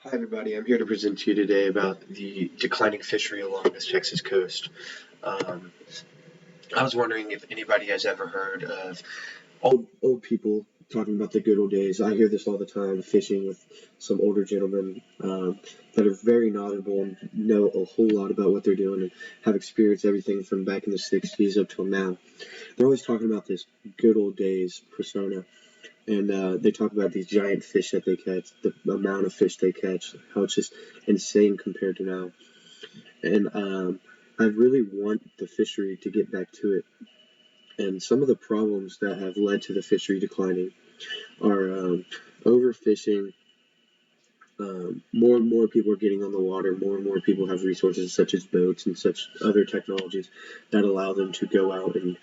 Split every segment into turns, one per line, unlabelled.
Hi, everybody. I'm here to present to you today about the declining fishery along the Texas coast. Um, I was wondering if anybody has ever heard of old people talking about the good old days. I hear this all the time, fishing with some older gentlemen that are very knowledgeable and know a whole lot about what they're doing and have experienced everything from back in the 60s up till now. They're always talking about this good old days persona. And they talk about these giant fish that they catch, the amount of fish they catch, how it's just insane compared to now. And I really want the fishery to get back to it. And some of the problems that have led to the fishery declining are overfishing. More and more people are getting on the water. More and more people have resources such as boats and such other technologies that allow them to go out and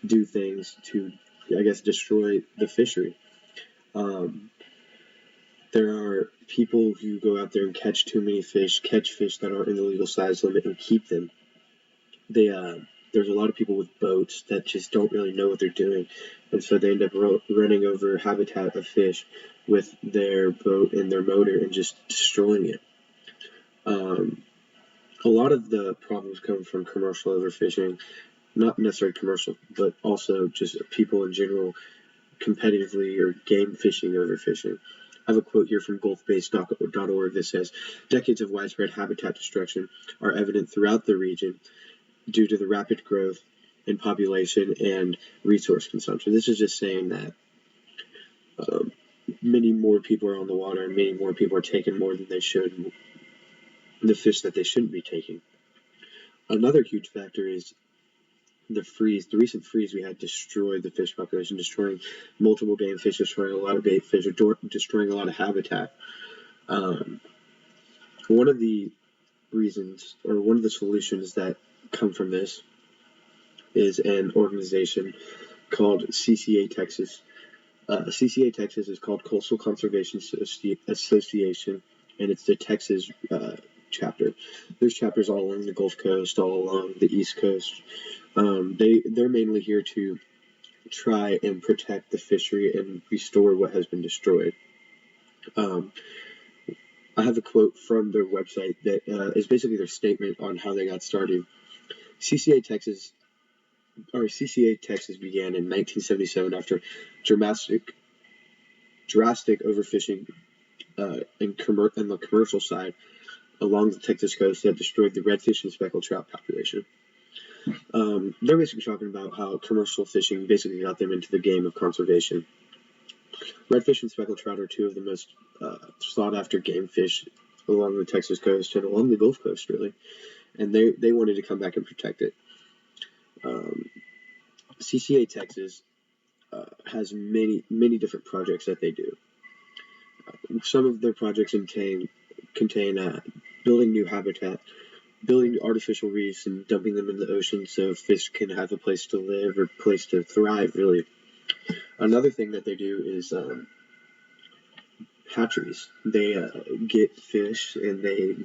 do things to, I guess, destroy the fishery. There are people who go out there and catch too many fish, catch fish that aren't in the legal size limit, and keep them. There's a lot of people with boats that just don't really know what they're doing, and so they end up running over habitat of fish with their boat and their motor and just destroying it. A lot of the problems come from commercial overfishing, not necessarily commercial, but also just people in general competitively or game fishing overfishing. I have a quote here from gulfbase.org that says, "Decades of widespread habitat destruction are evident throughout the region due to the rapid growth in population and resource consumption." This is just saying that many more people are on the water and many more people are taking more than they should, the fish that they shouldn't be taking. Another huge factor is the recent freeze we had destroyed the fish population, destroying multiple game fish, destroying a lot of bait fish, destroying a lot of habitat. One of the reasons, or one of the solutions that come from this is an organization called CCA Texas. CCA Texas is called Coastal Conservation Association, and it's the Texas chapter. There's chapters all along the Gulf Coast, all along the East Coast. They're mainly here to try and protect the fishery and restore what has been destroyed. I have a quote from their website that is basically their statement on how they got started. CCA Texas began in 1977 after drastic overfishing in the commercial side along the Texas coast that destroyed the redfish and speckled trout population. They're basically talking about how commercial fishing basically got them into the game of conservation. Redfish and speckled trout are two of the most sought-after game fish along the Texas coast and along the Gulf Coast, really. And they wanted to come back and protect it. CCA Texas has many different projects that they do. Some of their projects contain building new habitat, building artificial reefs and dumping them in the ocean so fish can have a place to live or place to thrive, really. Another thing that they do is hatcheries. They get fish and they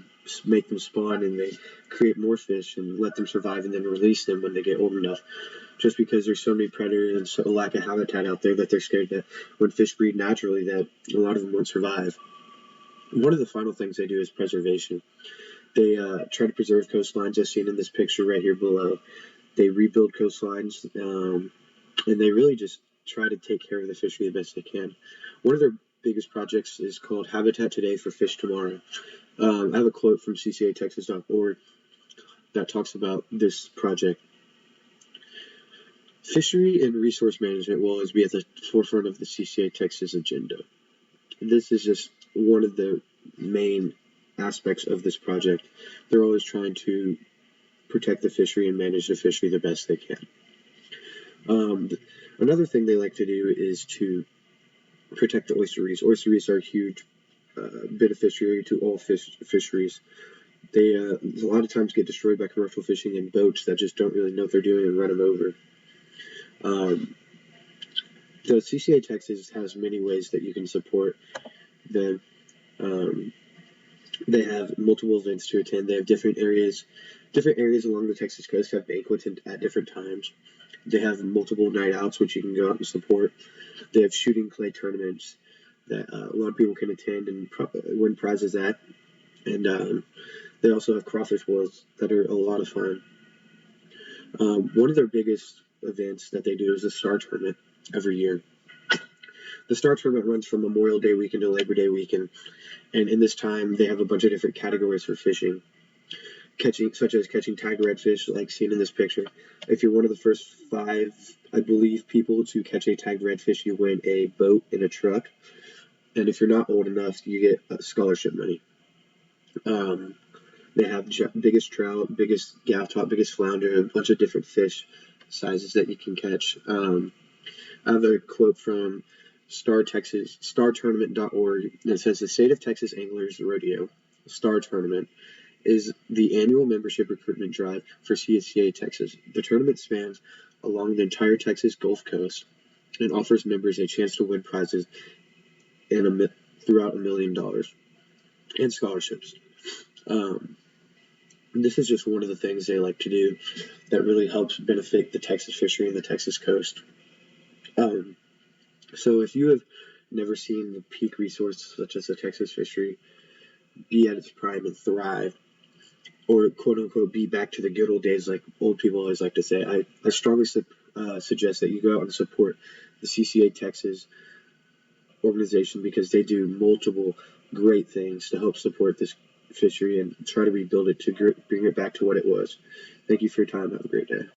make them spawn and they create more fish and let them survive and then release them when they get old enough. Just because there's so many predators and so lack of habitat out there that they're scared that when fish breed naturally that a lot of them won't survive. One of the final things they do is preservation. They try to preserve coastlines, as seen in this picture right here below. They rebuild coastlines, and they really just try to take care of the fishery the best they can. One of their biggest projects is called Habitat Today for Fish Tomorrow. I have a quote from ccatexas.org that talks about this project. "Fishery and resource management will always be at the forefront of the CCA Texas agenda." This is just one of the main aspects of this project. They're always trying to protect the fishery and manage the fishery the best they can. Another thing they like to do is to protect the oyster reefs. Oyster reefs are a huge bit of fishery to all fisheries. They a lot of times get destroyed by commercial fishing and boats that just don't really know what they're doing and run them over. The CCA Texas has many ways that you can support them. They have multiple events to attend. They have different areas along the Texas coast have banquets at different times. They have multiple night outs, which you can go out and support. They have shooting clay tournaments. that a lot of people can attend and win prizes at. And they also have crawfish boils that are a lot of fun. One of their biggest events that they do is the Star Tournament every year. The Star Tournament runs from Memorial Day weekend to Labor Day weekend, and in this time they have a bunch of different categories for fishing, such as catching tagged redfish, like seen in this picture. If you're one of the first 5, I believe, people to catch a tagged redfish, you win a boat and a truck. And if you're not old enough, you get scholarship money. They have biggest trout, biggest gaff top, biggest flounder, a bunch of different fish sizes that you can catch. I have a quote from StarTournament.org, and it says, "The State of Texas Anglers Rodeo Star Tournament is the annual membership recruitment drive for CCA Texas. The tournament spans along the entire Texas Gulf Coast and offers members a chance to win prizes throughout $1 million and scholarships." This is just one of the things they like to do that really helps benefit the Texas fishery and the Texas coast. So if you have never seen the peak resource such as the Texas fishery be at its prime and thrive, or quote unquote be back to the good old days like old people always like to say, I strongly suggest that you go out and support the CCA Texas organization, because they do multiple great things to help support this fishery and try to rebuild it to bring it back to what it was. Thank you for your time. Have a great day.